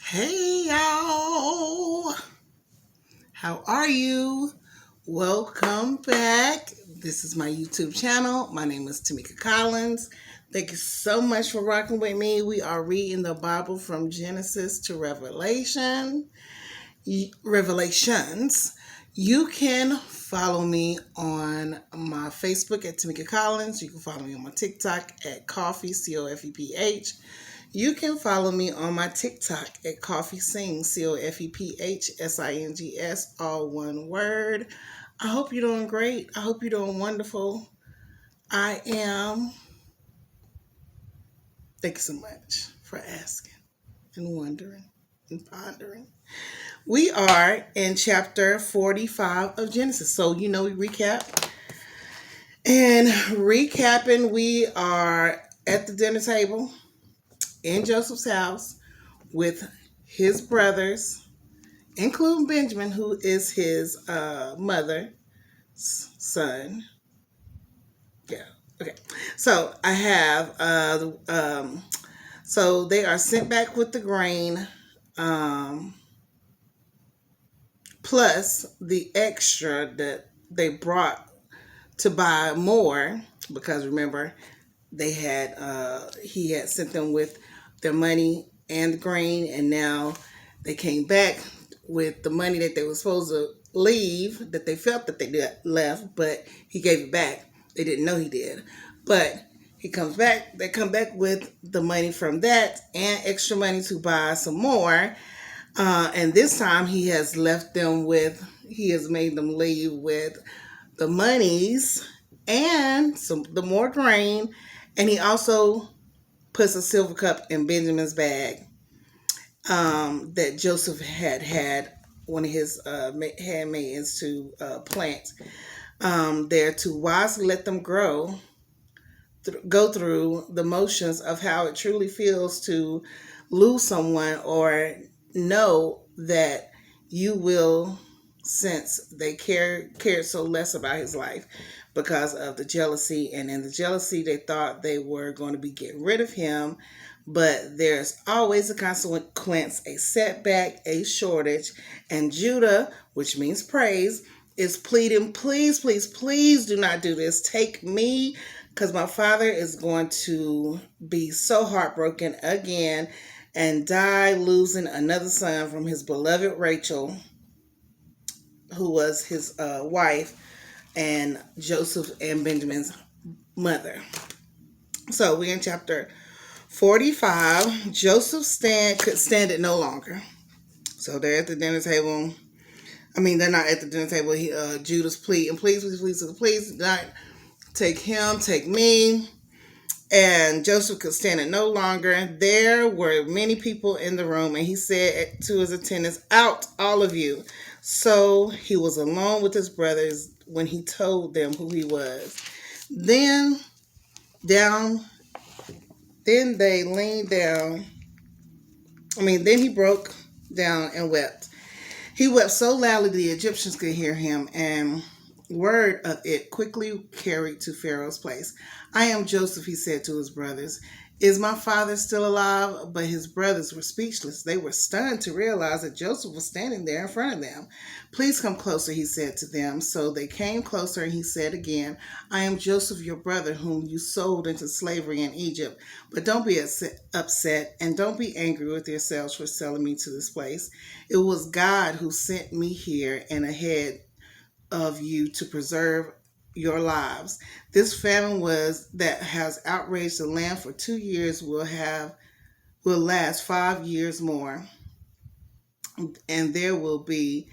Hey y'all, how are you? Welcome back. This is my YouTube channel. My name is Tamika Collins. Thank you so much for rocking with me. We are reading the Bible from Genesis to Revelations. You can follow me on my Facebook at Tamika Collins. You can follow me on my TikTok at Coffee, COFEPH. You can follow me on my TikTok at Coffee Sings, COFEPHSINGS, all one word. I hope you're doing great. I hope you're doing wonderful. I am. Thank you so much for asking and wondering and pondering. We are in chapter 45 of Genesis. So, we recap. And recapping, we are at the dinner table in Joseph's house with his brothers, including Benjamin, who is his mother's son. Yeah. Okay. So I have so they are sent back with the grain, plus the extra that they brought to buy more, because remember they had he had sent them with their money and the grain, and now they came back with the money that they were supposed to leave, that they felt that they left, but he gave it back. They didn't know he did, but he comes back. They come back with the money from that and extra money to buy some more. And this time he has made them leave with the monies and the more grain, and he also puts a silver cup in Benjamin's bag that Joseph had one of his handmaids to plant there to wisely let them go through the motions of how it truly feels to lose someone, or know that you will, since they cared so less about his life because of the jealousy. And in the jealousy, they thought they were going to be getting rid of him. But there's always a consequence, a setback, a shortage. And Judah, which means praise, is pleading, please, please, please do not do this. Take me, because my father is going to be so heartbroken again and die losing another son from his beloved Rachel, who was his wife and Joseph and Benjamin's mother. So we're in chapter 45. Joseph could stand it no longer. So they're at the dinner table. They're not at the dinner table. Judah's pleading, please, please, please, please, do not take him, take me. And Joseph could stand it no longer. There were many people in the room, and he said to his attendants, "Out, all of you." So he was alone with his brothers when he told them who he was. Then they leaned down. Then he broke down and wept. He wept so loudly the Egyptians could hear him, and word of it quickly carried to Pharaoh's place. "I am Joseph," he said to his brothers. "Is my father still alive?" But his brothers were speechless. They were stunned to realize that Joseph was standing there in front of them. "Please come closer," he said to them. So they came closer, and he said again, "I am Joseph, your brother, whom you sold into slavery in Egypt. But don't be upset, and don't be angry with yourselves for selling me to this place. It was God who sent me here and ahead of you to preserve your lives. This famine that has outraged the land for 2 years will last 5 years more, and there will be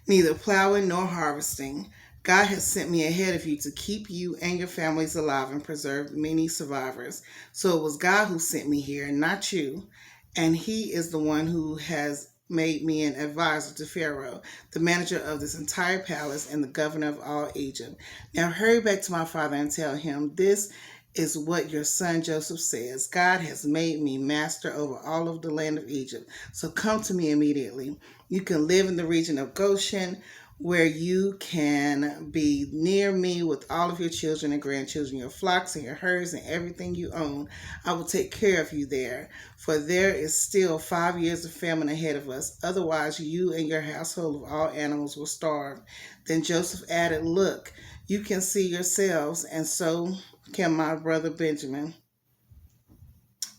neither plowing nor harvesting. God has sent me ahead of you to keep you and your families alive and preserve many survivors. So it was God who sent me here, not you. And he is the one who has made me an advisor to Pharaoh, the manager of this entire palace and the governor of all Egypt. Now hurry back to my father and tell him, this is what your son Joseph says. God has made me master over all of the land of Egypt. So come to me immediately. You can live in the region of Goshen, where you can be near me with all of your children and grandchildren, your flocks and your herds and everything you own. I will take care of you there, for there is still 5 years of famine ahead of us. Otherwise, you and your household of all animals will starve." Then Joseph added, "Look, you can see yourselves, and so can my brother Benjamin,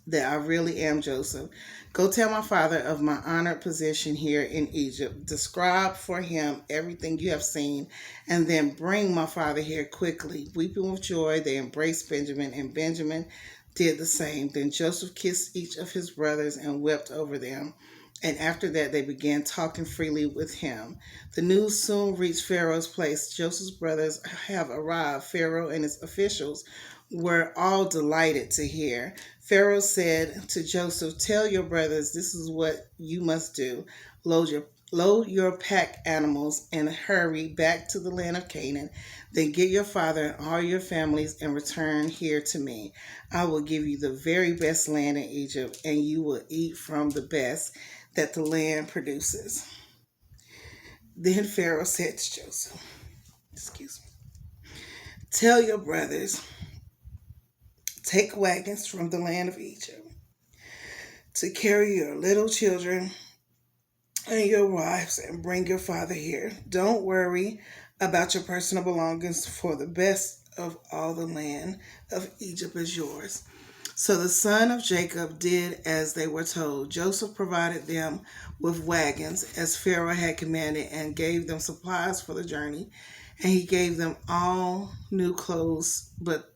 that I really am Joseph. Go tell my father of my honored position here in Egypt. Describe for him everything you have seen, and then bring my father here quickly." Weeping with joy, they embraced Benjamin, and Benjamin did the same. Then Joseph kissed each of his brothers and wept over them. And after that, they began talking freely with him. The news soon reached Pharaoh's place. Joseph's brothers have arrived. Pharaoh and his officials were all delighted to hear. Pharaoh said to Joseph, "Tell your brothers this is what you must do. Load your pack animals and hurry back to the land of Canaan. Then get your father and all your families and return here to me. I will give you the very best land in Egypt, and you will eat from the best that the land produces." Then Pharaoh said to Joseph, excuse me, "Tell your brothers, take wagons from the land of Egypt to carry your little children and your wives and bring your father here. Don't worry about your personal belongings, for the best of all the land of Egypt is yours." So the son of Jacob did as they were told. Joseph provided them with wagons as Pharaoh had commanded, and gave them supplies for the journey. And he gave them all new clothes, but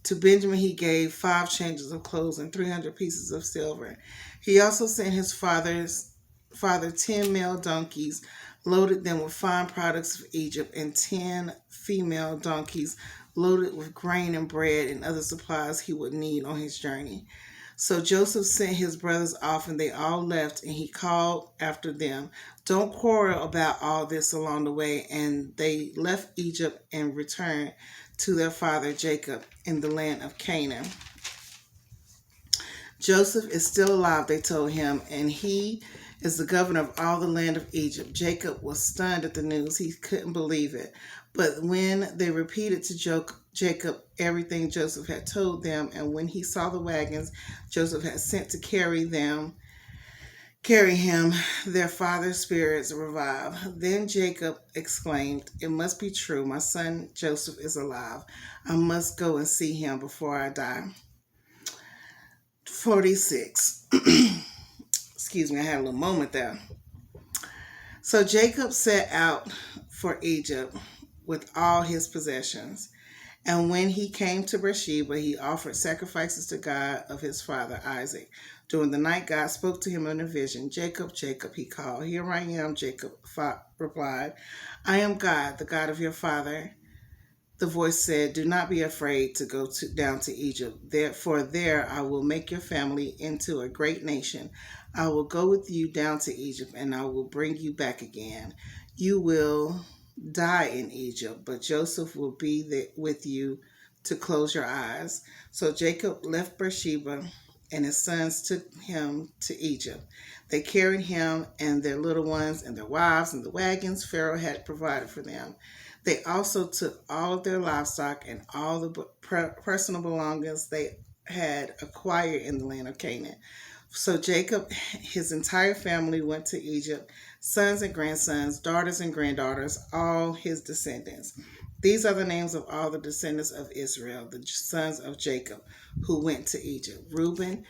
to Benjamin he gave 5 changes of clothes and 300 pieces of silver. He also sent his father 10 male donkeys, loaded them with fine products of Egypt, and 10 female donkeys loaded with grain and bread and other supplies he would need on his journey. So Joseph sent his brothers off, and they all left, and he called after them, "Don't quarrel about all this along the way." And they left Egypt and returned to their father Jacob in the land of Canaan. "Joseph is still alive," they told him, "and he is the governor of all the land of Egypt." Jacob was stunned at the news. He couldn't believe it. But when they repeated to Jacob everything Joseph had told them, and when he saw the wagons Joseph had sent to carry him, their father's spirits revived. Then Jacob exclaimed, "It must be true. My son Joseph is alive. I must go and see him before I die." 46. Excuse me, I had a little moment there. So Jacob set out for Egypt with all his possessions. And when he came to Beersheba, he offered sacrifices to God of his father Isaac. During the night, God spoke to him in a vision. "Jacob, Jacob," he called. "Here I am," Jacob replied. "I am God, the God of your father." The voice said, "Do not be afraid to go down to Egypt. For there I will make your family into a great nation. I will go with you down to Egypt, and I will bring you back again. You will die in Egypt, but Joseph will be there with you to close your eyes." So Jacob left Beersheba, and his sons took him to Egypt. They carried him and their little ones and their wives in the wagons Pharaoh had provided for them. They also took all of their livestock and all the personal belongings they had acquired in the land of Canaan. So Jacob, his entire family went to Egypt, sons and grandsons, daughters and granddaughters, all his descendants. These are the names of all the descendants of Israel, the sons of Jacob, who went to Egypt. Reuben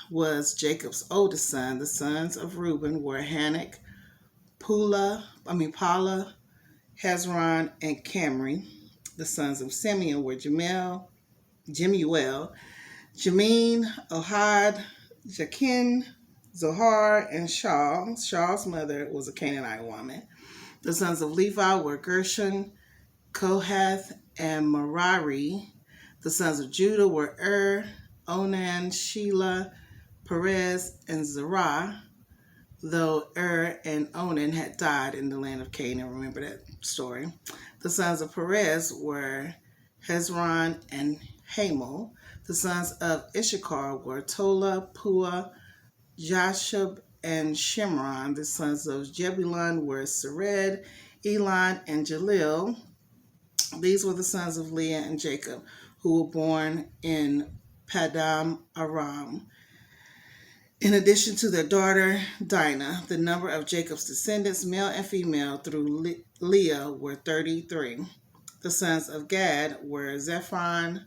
was Jacob's oldest son. The sons of Reuben were Hanok, Palah, Hezron, and Camry. The sons of Simeon were Jemuel, Jameen, Ohad, Jachin, Zohar, and Shaul. Shaul's mother was a Canaanite woman. The sons of Levi were Gershon, Kohath, and Merari. The sons of Judah were Onan, Shelah, Perez, and Zerah, though and Onan had died in the land of Canaan. Remember that story. The sons of Perez were Hezron and Hamel. The sons of Issachar were Tola, Pua, Jashub, and Shimron. The sons of Jebulun were Sered, Elon, and Jalil. These were the sons of Leah and Jacob, who were born in Padam Aram. In addition to their daughter Dinah, the number of Jacob's descendants, male and female, through Leah were 33. The sons of Gad were Zephon,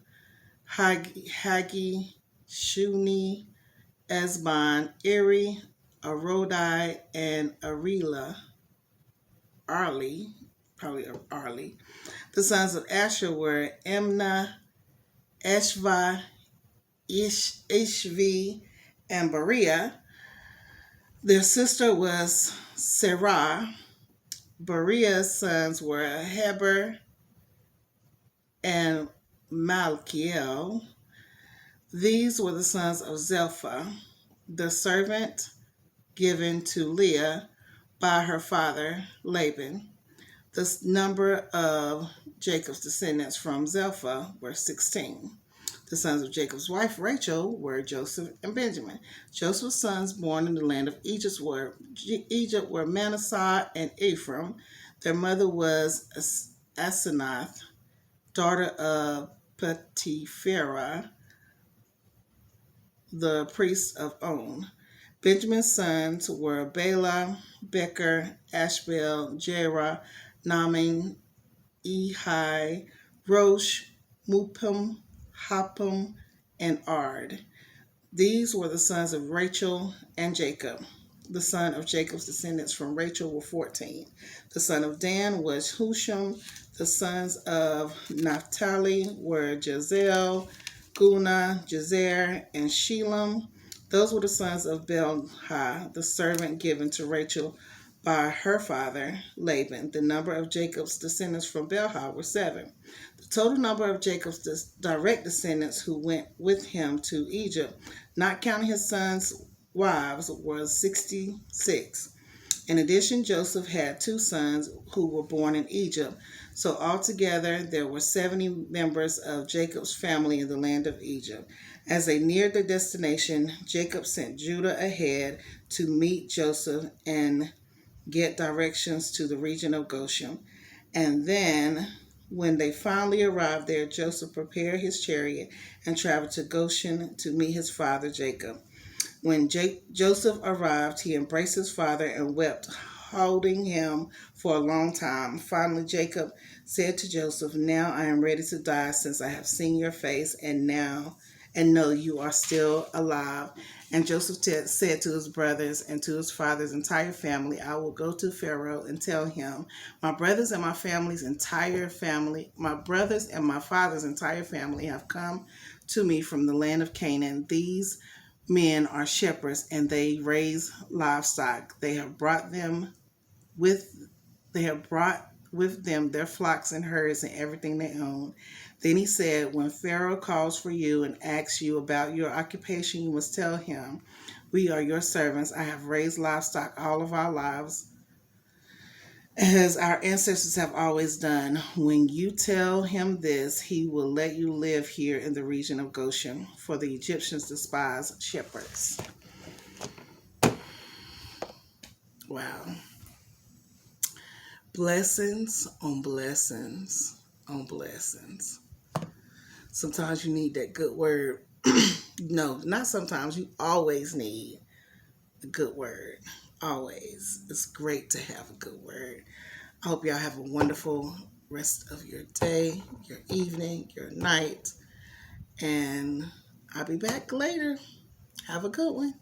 Hagi, Shuni, Esbon, Eri, Arodai, and Arli, probably Arli. The sons of Asher were Emna, Eshva, Ishvi, and Bariah. Their sister was Sarah. Bariah's sons were Heber and Malkiel. These were the sons of Zelpha, the servant given to Leah by her father Laban. The number of Jacob's descendants from Zelpha were 16. The sons of Jacob's wife Rachel were Joseph and Benjamin. Joseph's sons born in the land of Egypt were Manasseh and Ephraim. Their mother was Asenath, daughter of Potipharah, the priest of On. Benjamin's sons were Bela, Becher, Ashbel, Jerah, Naaman, Ehi, Rosh, Mupim, Hoppim, and Ard. These were the sons of Rachel and Jacob. The son of Jacob's descendants from Rachel were 14. The son of Dan was Husham. The sons of Naphtali were Jezel, Guna, Jezer, and Shelam. Those were the sons of Bilhah, the servant given to Rachel by her father Laban. The number of Jacob's descendants from Bilhah were 7. The total number of Jacob's direct descendants who went with him to Egypt, not counting his sons' wives, was 66. In addition, Joseph had 2 sons who were born in Egypt. So altogether, there were 70 members of Jacob's family in the land of Egypt. As they neared their destination, Jacob sent Judah ahead to meet Joseph and get directions to the region of Goshen. And then, when they finally arrived there, Joseph prepared his chariot and traveled to Goshen to meet his father Jacob. When Joseph arrived, he embraced his father and wept, holding him for a long time. Finally, Jacob said to Joseph, "Now I am ready to die, since I have seen your face and know you are still alive." And Joseph said to his brothers and to his father's entire family, "I will go to Pharaoh and tell him, my brothers and my father's entire family have come to me from the land of Canaan. These men are shepherds and they raise livestock. They have brought with them their flocks and herds and everything they own." Then he said, "When Pharaoh calls for you and asks you about your occupation, you must tell him, 'We are your servants. I have raised livestock all of our lives, as our ancestors have always done.' When you tell him this, he will let you live here in the region of Goshen, for the Egyptians despise shepherds." Wow. Blessings on blessings on blessings. Sometimes you need that good word. No, not sometimes. You always need a good word. Always. It's great to have a good word. I hope y'all have a wonderful rest of your day, your evening, your night. And I'll be back later. Have a good one.